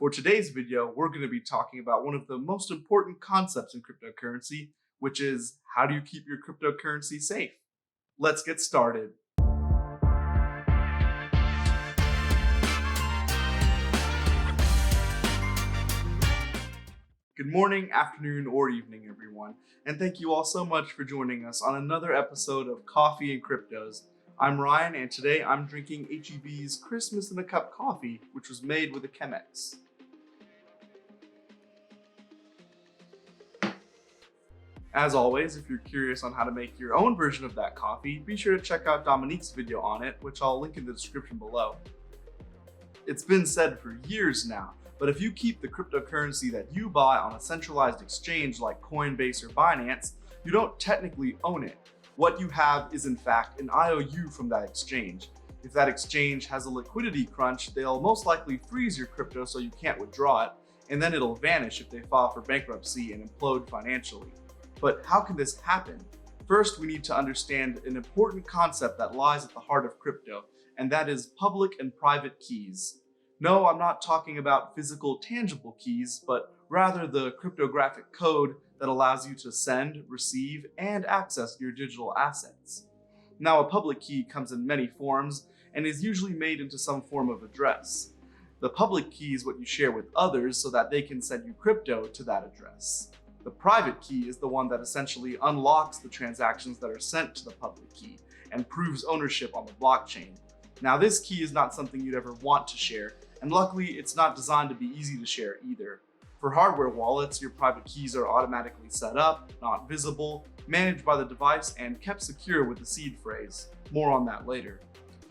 For today's video, we're going to be talking about one of the most important concepts in cryptocurrency, which is how do you keep your cryptocurrency safe? Let's get started. Good morning, afternoon, or evening, everyone, and thank you all so much for joining us on another episode of Coffee and Cryptos. I'm Ryan, and today I'm drinking HEB's Christmas in a Cup coffee, which was made with a Chemex. As always, if you're curious on how to make your own version of that coffee, be sure to check out Dominique's video on it, which I'll link in the description below. It's been said for years now, but if you keep the cryptocurrency that you buy on a centralized exchange like Coinbase or Binance, you don't technically own it. What you have is in fact an IOU from that exchange. If that exchange has a liquidity crunch, they'll most likely freeze your crypto so you can't withdraw it, and then it'll vanish if they file for bankruptcy and implode financially. But how can this happen? First, we need to understand an important concept that lies at the heart of crypto, and that is public and private keys. No, I'm not talking about physical, tangible keys, but rather the cryptographic code that allows you to send, receive, and access your digital assets. Now, a public key comes in many forms and is usually made into some form of address. The public key is what you share with others so that they can send you crypto to that address. The private key is the one that essentially unlocks the transactions that are sent to the public key and proves ownership on the blockchain. Now, this key is not something you'd ever want to share, and luckily it's not designed to be easy to share either. For hardware wallets, your private keys are automatically set up, not visible, managed by the device, and kept secure with the seed phrase. More on that later.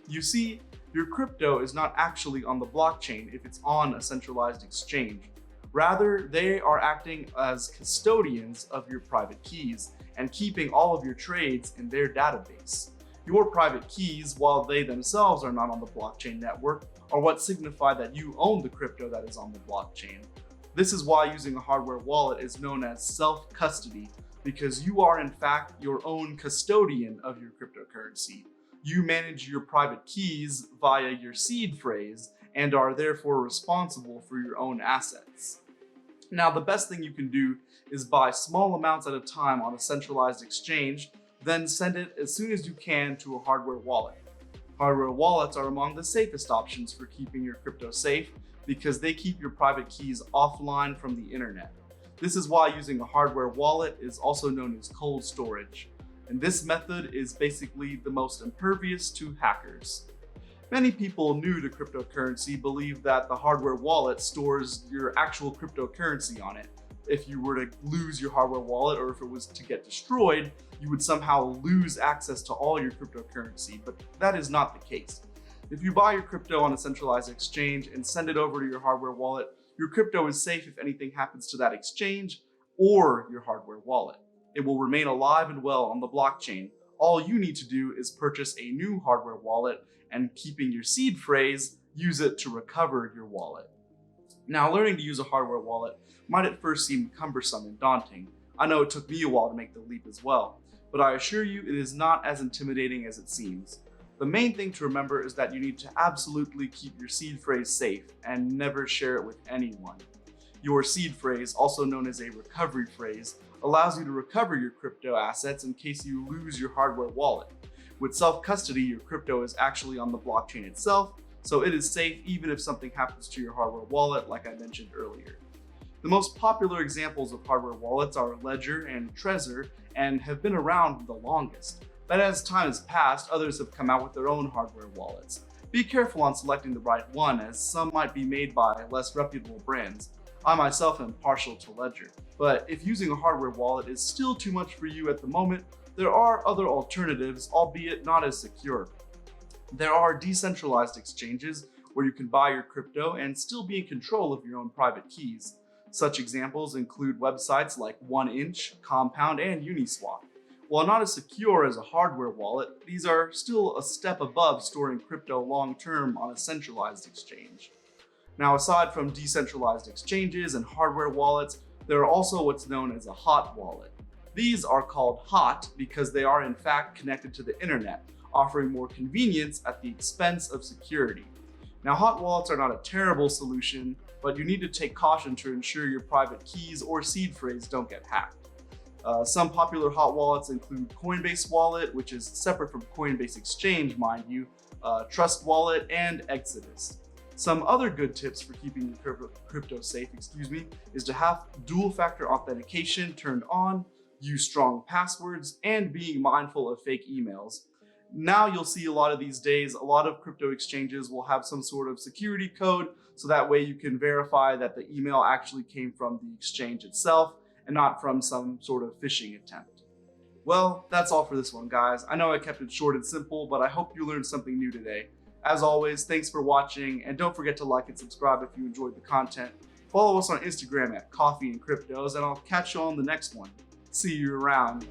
You see, your crypto is not actually on the blockchain if it's on a centralized exchange. Rather, they are acting as custodians of your private keys and keeping all of your trades in their database. Your private keys, while they themselves are not on the blockchain network, are what signify that you own the crypto that is on the blockchain. This is why using a hardware wallet is known as self-custody, because you are in fact your own custodian of your cryptocurrency. You manage your private keys via your seed phrase and are therefore responsible for your own assets. Now, the best thing you can do is buy small amounts at a time on a centralized exchange, then send it as soon as you can to a hardware wallet. Hardware wallets are among the safest options for keeping your crypto safe because they keep your private keys offline from the internet. This is why using a hardware wallet is also known as cold storage. And this method is basically the most impervious to hackers. Many people new to cryptocurrency believe that the hardware wallet stores your actual cryptocurrency on it. If you were to lose your hardware wallet or if it was to get destroyed, you would somehow lose access to all your cryptocurrency, but that is not the case. If you buy your crypto on a centralized exchange and send it over to your hardware wallet, your crypto is safe if anything happens to that exchange or your hardware wallet. It will remain alive and well on the blockchain. All you need to do is purchase a new hardware wallet and, keeping your seed phrase, use it to recover your wallet. Now, learning to use a hardware wallet might at first seem cumbersome and daunting. I know it took me a while to make the leap as well, but I assure you it is not as intimidating as it seems. The main thing to remember is that you need to absolutely keep your seed phrase safe and never share it with anyone. Your seed phrase, also known as a recovery phrase, allows you to recover your crypto assets in case you lose your hardware wallet. With self-custody, your crypto is actually on the blockchain itself, so it is safe even if something happens to your hardware wallet, like I mentioned earlier. The most popular examples of hardware wallets are Ledger and Trezor and have been around the longest. But as time has passed, others have come out with their own hardware wallets. Be careful on selecting the right one, as some might be made by less reputable brands. I myself am partial to Ledger, but if using a hardware wallet is still too much for you at the moment, there are other alternatives, albeit not as secure. There are decentralized exchanges where you can buy your crypto and still be in control of your own private keys. Such examples include websites like 1inch, Compound, and Uniswap. While not as secure as a hardware wallet, these are still a step above storing crypto long-term on a centralized exchange. Now, aside from decentralized exchanges and hardware wallets, there are also what's known as a hot wallet. These are called hot because they are in fact connected to the internet, offering more convenience at the expense of security. Now, hot wallets are not a terrible solution, but you need to take caution to ensure your private keys or seed phrase don't get hacked. Some popular hot wallets include Coinbase Wallet, which is separate from Coinbase Exchange, mind you, Trust Wallet, and Exodus. Some other good tips for keeping your crypto safe, is to have dual-factor authentication turned on, use strong passwords, and being mindful of fake emails. Now you'll see a lot of these days, a lot of crypto exchanges will have some sort of security code, so that way you can verify that the email actually came from the exchange itself and not from some sort of phishing attempt. Well, that's all for this one, guys. I know I kept it short and simple, but I hope you learned something new today. As always, thanks for watching, and don't forget to like and subscribe if you enjoyed the content. Follow us on Instagram at Coffee and Cryptos, and I'll catch you on the next one. See you around.